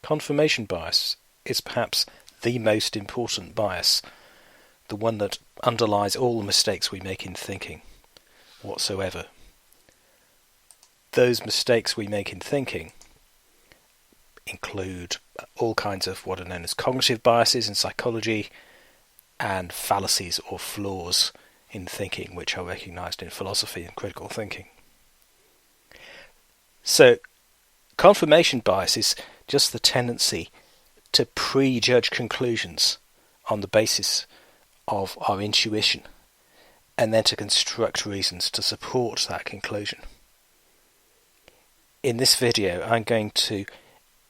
Confirmation bias is perhaps the most important bias, the one that underlies all the mistakes we make in thinking whatsoever. Those mistakes we make in thinking include all kinds of what are known as cognitive biases in psychology and fallacies or flaws in thinking, which are recognised in philosophy and critical thinking. So, confirmation bias is just the tendency to prejudge conclusions on the basis of our intuition and then to construct reasons to support that conclusion. In this video, I'm going to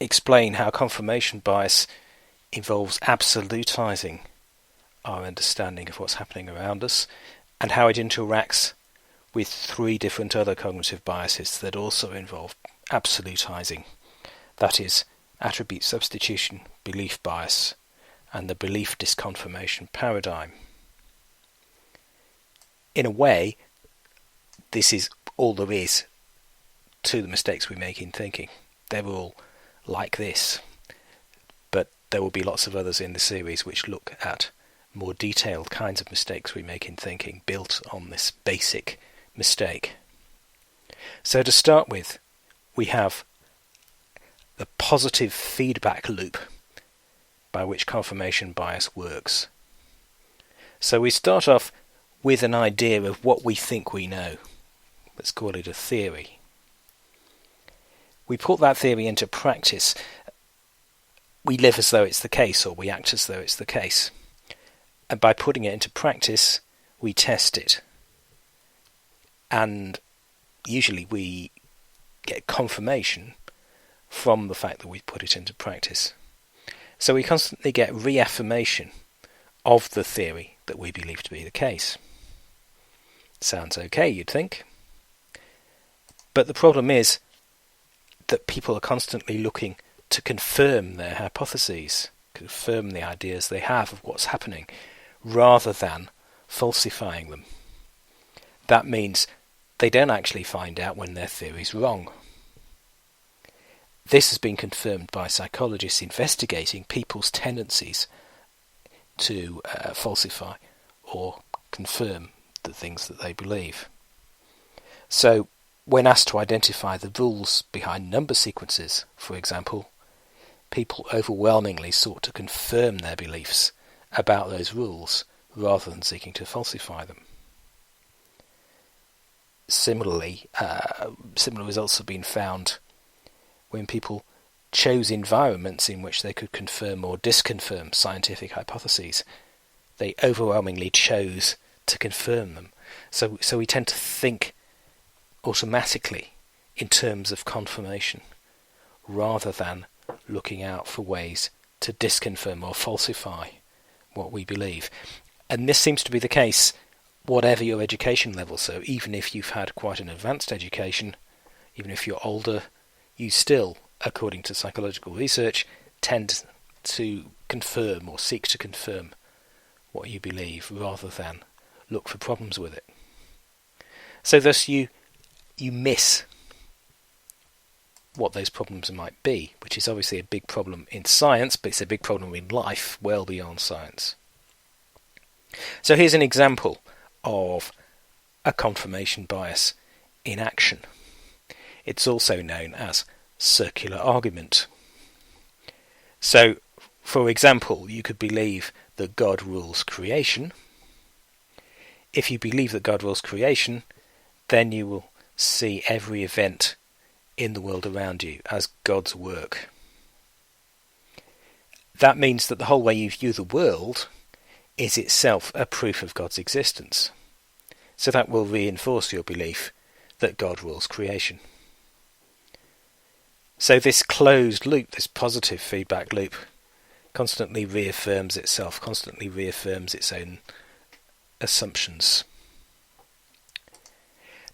explain how confirmation bias involves absolutizing our understanding of what's happening around us and how it interacts with three different other cognitive biases that also involve absolutizing. That is, attribute substitution, belief bias, and the belief disconfirmation paradigm. In a way, this is all there is to the mistakes we make in thinking. They're all like this, but there will be lots of others in the series which look at more detailed kinds of mistakes we make in thinking built on this basic mistake. So to start with, we have the positive feedback loop by which confirmation bias works. So we start off with an idea of what we think we know. Let's call it a theory. We put that theory into practice. We live as though it's the case, or we act as though it's the case. And by putting it into practice, we test it. And usually we get confirmation from the fact that we've put it into practice. So we constantly get re-affirmation of the theory that we believe to be the case. Sounds okay, you'd think. But the problem is that people are constantly looking to confirm their hypotheses, confirm the ideas they have of what's happening, rather than falsifying them. That means they don't actually find out when their theory's wrong. This has been confirmed by psychologists investigating people's tendencies to falsify or confirm the things that they believe. So, when asked to identify the rules behind number sequences, for example, people overwhelmingly sought to confirm their beliefs about those rules rather than seeking to falsify them. Similarly, similar results have been found when people chose environments in which they could confirm or disconfirm scientific hypotheses. They overwhelmingly chose to confirm them. So we tend to think automatically in terms of confirmation rather than looking out for ways to disconfirm or falsify what we believe. And this seems to be the case whatever your education level. So even if you've had quite an advanced education, even if you're older, you still, according to psychological research, tend to confirm or seek to confirm what you believe rather than look for problems with it. So thus you miss what those problems might be, which is obviously a big problem in science, but it's a big problem in life well beyond science. So here's an example of a confirmation bias in action. It's also known as circular argument. So, for example, you could believe that God rules creation. If you believe that God rules creation, then you will see every event in the world around you as God's work. That means that the whole way you view the world is itself a proof of God's existence. So that will reinforce your belief that God rules creation. So this closed loop, this positive feedback loop, constantly reaffirms itself, constantly reaffirms its own assumptions.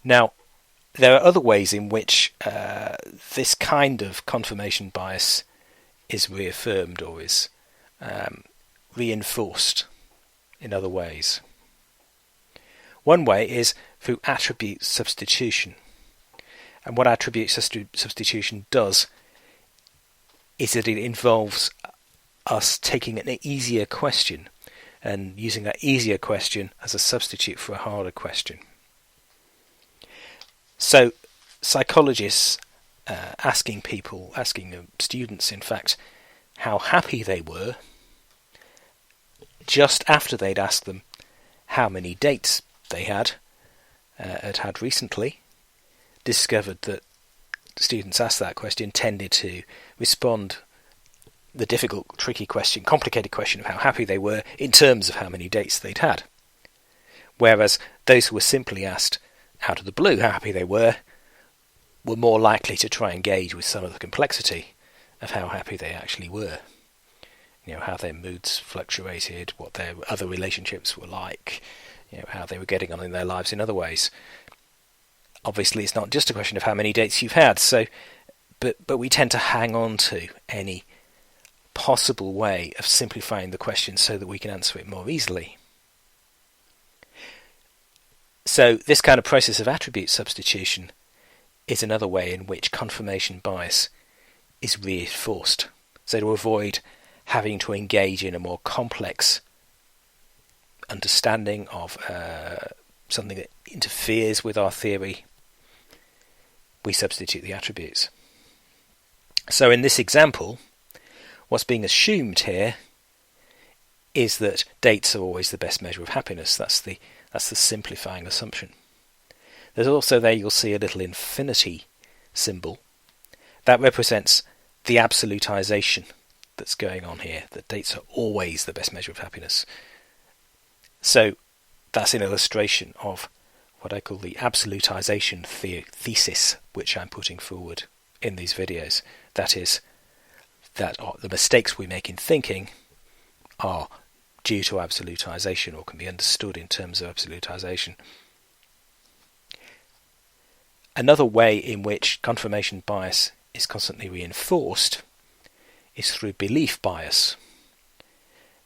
Now, there are other ways in which this kind of confirmation bias is reaffirmed or is reinforced in other ways. One way is through attribute substitution. And what attribute substitution does is that it involves us taking an easier question and using that easier question as a substitute for a harder question. So psychologists asking students, in fact, how happy they were, just after they'd asked them how many dates they had recently, discovered that students asked that question tended to respond the difficult, tricky question, complicated question of how happy they were in terms of how many dates they'd had. Whereas those who were simply asked out of the blue how happy they were more likely to try and engage with some of the complexity of how happy they actually were. How their moods fluctuated, what their other relationships were like, how they were getting on in their lives in other ways. Obviously, it's not just a question of how many dates you've had, but we tend to hang on to any possible way of simplifying the question so that we can answer it more easily. So this kind of process of attribute substitution is another way in which confirmation bias is reinforced. So to avoid having to engage in a more complex understanding of something that interferes with our theory, we substitute the attributes. So in this example, what's being assumed here is that dates are always the best measure of happiness. That's the simplifying assumption. There's also there you'll see a little infinity symbol. That represents the absolutization that's going on here, that dates are always the best measure of happiness. So that's an illustration of what I call the absolutization thesis, which I'm putting forward in these videos. That is, that the mistakes we make in thinking are due to absolutization, or can be understood in terms of absolutization. Another way in which confirmation bias is constantly reinforced is through belief bias.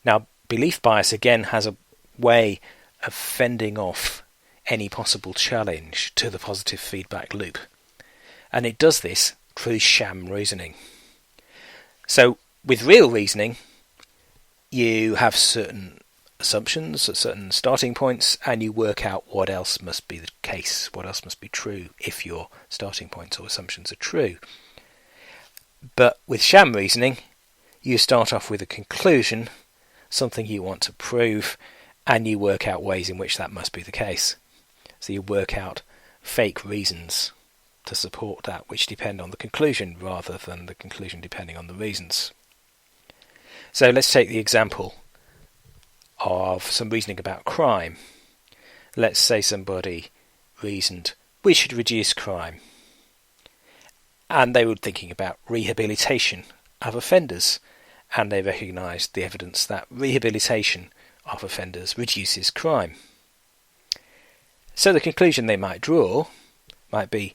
Now, belief bias again has a way of fending off any possible challenge to the positive feedback loop, and it does this through sham reasoning. So with real reasoning, you have certain assumptions at certain starting points, and you work out what else must be the case, what else must be true if your starting points or assumptions are true. But with sham reasoning, you start off with a conclusion, something you want to prove, and you work out ways in which that must be the case. So you work out fake reasons to support that, which depend on the conclusion rather than the conclusion depending on the reasons. So let's take the example of some reasoning about crime. Let's say somebody reasoned, we should reduce crime. And they were thinking about rehabilitation of offenders, and they recognised the evidence that rehabilitation of offenders reduces crime. So the conclusion they might draw might be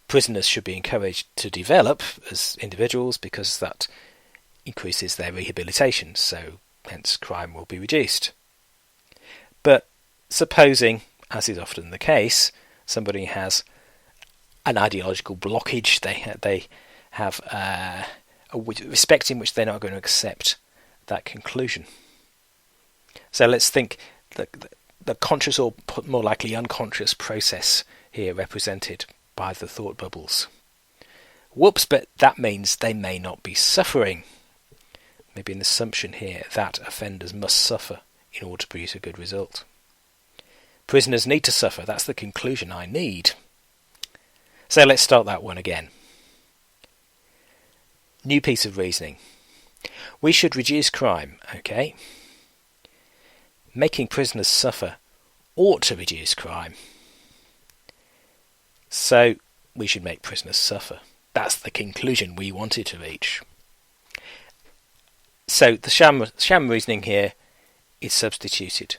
prisoners should be encouraged to develop as individuals because that increases their rehabilitation, so hence crime will be reduced. But supposing, as is often the case, somebody has an ideological blockage, they have a respect in which they're not going to accept that conclusion. So let's think the conscious, or more likely unconscious, process here represented by the thought bubbles. Whoops, but that means they may not be suffering. Maybe an assumption here that offenders must suffer in order to produce a good result. Prisoners need to suffer, that's the conclusion I need. So let's start that one again. New piece of reasoning. We should reduce crime, okay? Making prisoners suffer ought to reduce crime. So we should make prisoners suffer. That's the conclusion we wanted to reach. So the sham reasoning here is substituted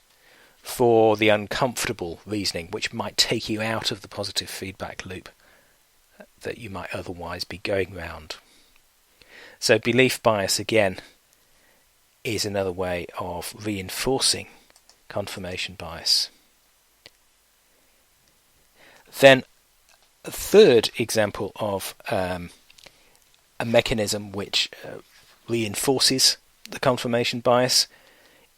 for the uncomfortable reasoning, which might take you out of the positive feedback loop that you might otherwise be going round. So belief bias again is another way of reinforcing confirmation bias. Then a third example of a mechanism which reinforces the confirmation bias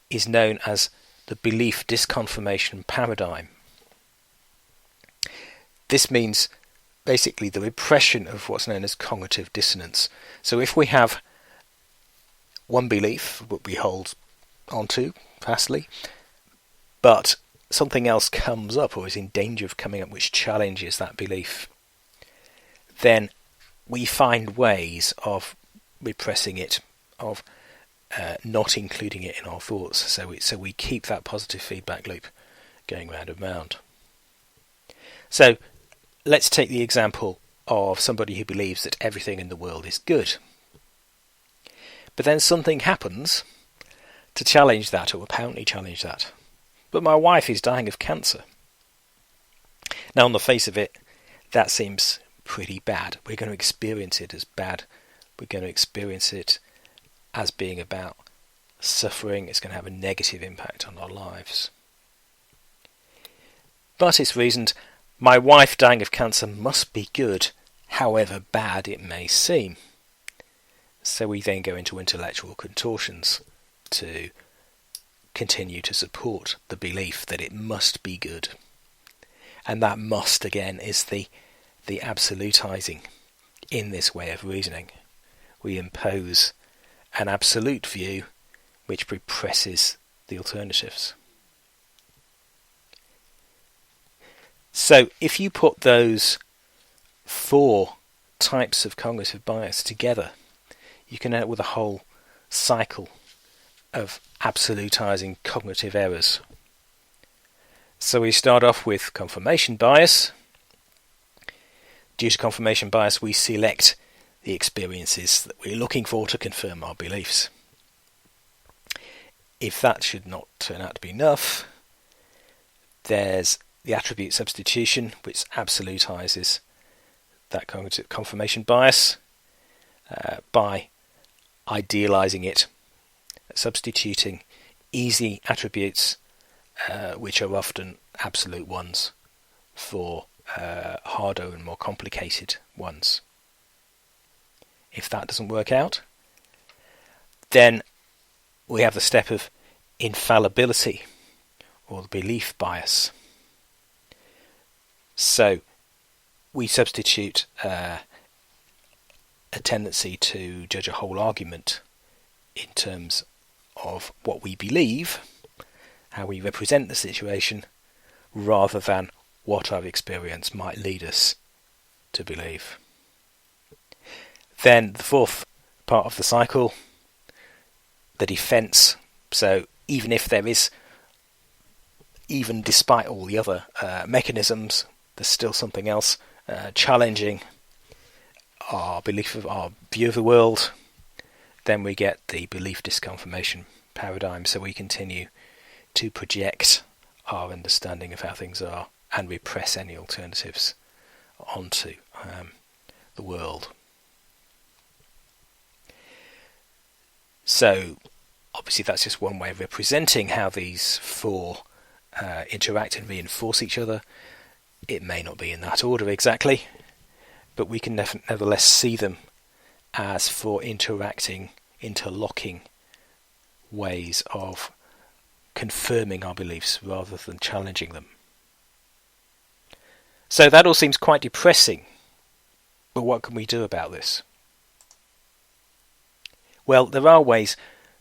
is known as the belief disconfirmation paradigm. This means basically the repression of what's known as cognitive dissonance. So if we have one belief that we hold onto fastly, but something else comes up or is in danger of coming up which challenges that belief, then we find ways of repressing it, of not including it in our thoughts. So we keep that positive feedback loop going round and round. So let's take the example of somebody who believes that everything in the world is good. But then something happens to challenge that, or apparently challenge that. But my wife is dying of cancer. Now, on the face of it, that seems pretty bad. We're going to experience it as bad. We're going to experience it as being about suffering. It's going to have a negative impact on our lives. But it's reasoned, my wife dying of cancer must be good, however bad it may seem. So we then go into intellectual contortions to continue to support the belief that it must be good. And that must, again, is the absolutizing in this way of reasoning. We impose an absolute view which represses the alternatives. So if you put those 4 types of cognitive bias together, you can end up with a whole cycle of absolutizing cognitive errors. So we start off with confirmation bias. Due to confirmation bias, we select the experiences that we're looking for to confirm our beliefs. If that should not turn out to be enough, there's the attribute substitution, which absolutizes that cognitive confirmation bias by idealizing it, substituting easy attributes, which are often absolute ones, for harder and more complicated ones. If that doesn't work out, then we have the step of infallibility, or the belief bias. So we substitute a tendency to judge a whole argument in terms of what we believe, how we represent the situation, rather than what our experience might lead us to believe. Then the 4th part of the cycle, the defence. So even despite all the other mechanisms, there's still something else challenging our belief of our view of the world. Then we get the belief disconfirmation paradigm, so we continue to project our understanding of how things are and repress any alternatives onto the world. So obviously that's just one way of representing how these 4 interact and reinforce each other. It may not be in that order exactly, but we can nevertheless see them as 4 interacting, interlocking ways of confirming our beliefs rather than challenging them. So that all seems quite depressing, but what can we do about this? Well, there are ways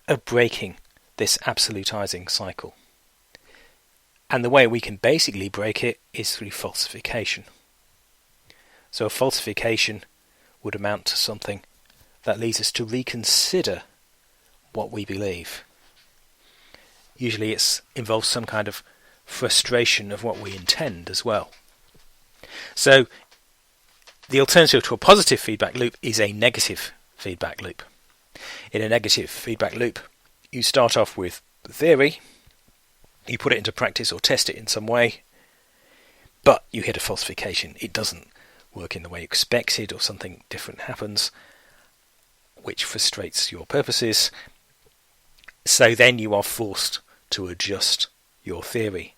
of breaking this absolutizing cycle. And the way we can basically break it is through falsification. So a falsification would amount to something that leads us to reconsider what we believe. Usually it involves some kind of frustration of what we intend as well. So the alternative to a positive feedback loop is a negative feedback loop. In a negative feedback loop, you start off with the theory, you put it into practice or test it in some way, but you hit a falsification. It doesn't work in the way you expected, or something different happens which frustrates your purposes. So then you are forced to adjust your theory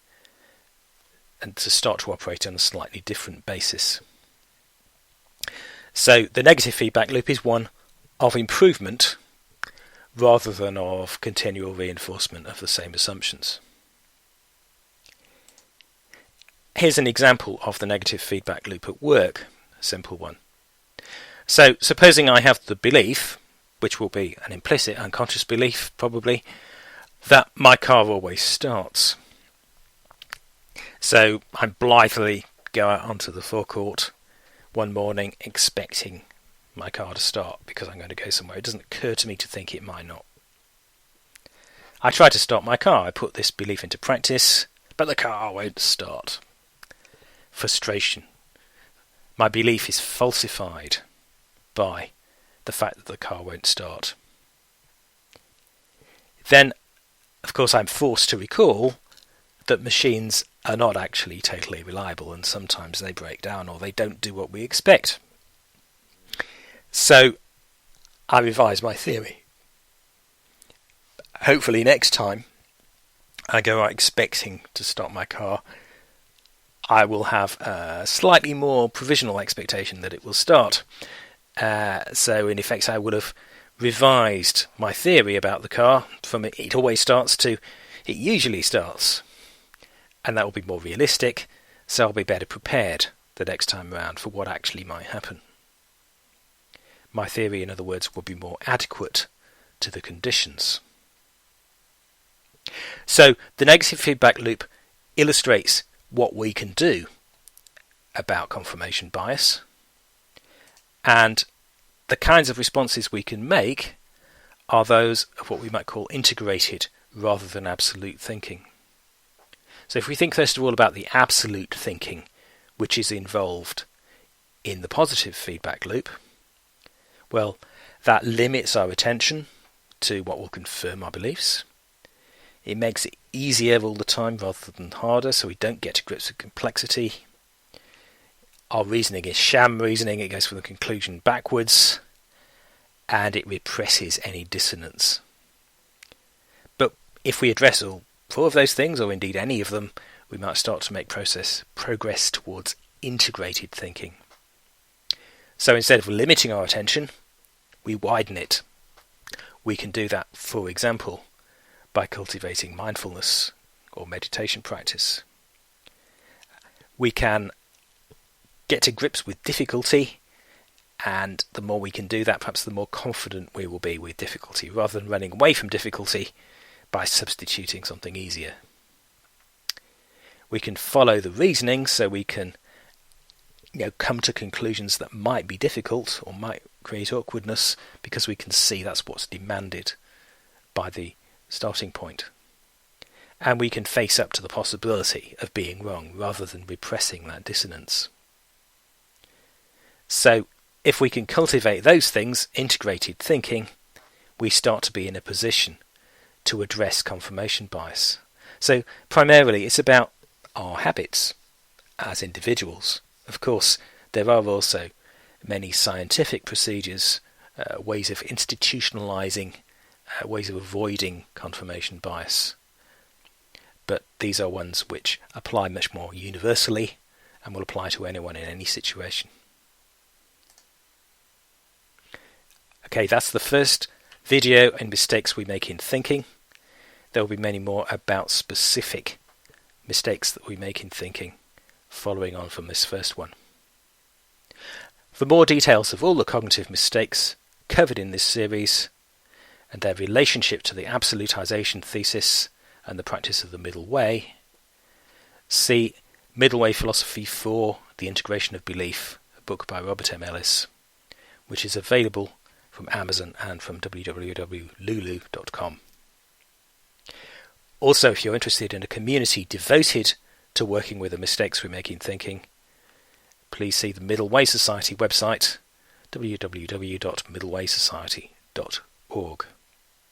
and to start to operate on a slightly different basis. So the negative feedback loop is one of improvement rather than of continual reinforcement of the same assumptions. Here's an example of the negative feedback loop at work, a simple one. So supposing I have the belief, which will be an implicit unconscious belief probably, that my car always starts. So I blithely go out onto the forecourt one morning expecting my car to start because I'm going to go somewhere. It doesn't occur to me to think it might not. I try to start my car. I put this belief into practice, but the car won't start. Frustration. My belief is falsified by the fact that the car won't start. Then, of course, I'm forced to recall that machines are not actually totally reliable, and sometimes they break down or they don't do what we expect. So I revise my theory. Hopefully next time I go out expecting to start my car, I will have a slightly more provisional expectation that it will start. So in effect I would have revised my theory about the car from it always starts to it usually starts. And that will be more realistic, so I'll be better prepared the next time around for what actually might happen. My theory, in other words, will be more adequate to the conditions. So the negative feedback loop illustrates what we can do about confirmation bias and the kinds of responses we can make are those of what we might call integrated rather than absolute thinking. So if we think first of all about the absolute thinking which is involved in the positive feedback loop, well, that limits our attention to what will confirm our beliefs. It makes it easier all the time rather than harder, so we don't get to grips with complexity. Our reasoning is sham reasoning, it goes from the conclusion backwards, and it represses any dissonance. But if we address all four of those things, or indeed any of them, we might start to make progress towards integrated thinking. So instead of limiting our attention, we widen it. We can do that, for example, by cultivating mindfulness or meditation practice. We can get to grips with difficulty, and the more we can do that, perhaps the more confident we will be with difficulty, rather than running away from difficulty by substituting something easier. We can follow the reasoning, so we can come to conclusions that might be difficult or might create awkwardness because we can see that's what's demanded by the starting point. And we can face up to the possibility of being wrong rather than repressing that dissonance. So if we can cultivate those things, integrated thinking, we start to be in a position to address confirmation bias. So primarily it's about our habits as individuals. Of course, there are also many scientific procedures, ways of institutionalizing, ways of avoiding confirmation bias. But these are ones which apply much more universally and will apply to anyone in any situation. Okay, that's the first video in mistakes we make in thinking. There will be many more about specific mistakes that we make in thinking following on from this first one. For more details of all the cognitive mistakes covered in this series and their relationship to the absolutization thesis and the practice of the middle way, see Middle Way Philosophy 4, The Integration of Belief, a book by Robert M Ellis, which is available from Amazon and from www.lulu.com. Also, if you're interested in a community devoted to working with the mistakes we make in thinking, please see the Middle Way Society website, www.middlewaysociety.org.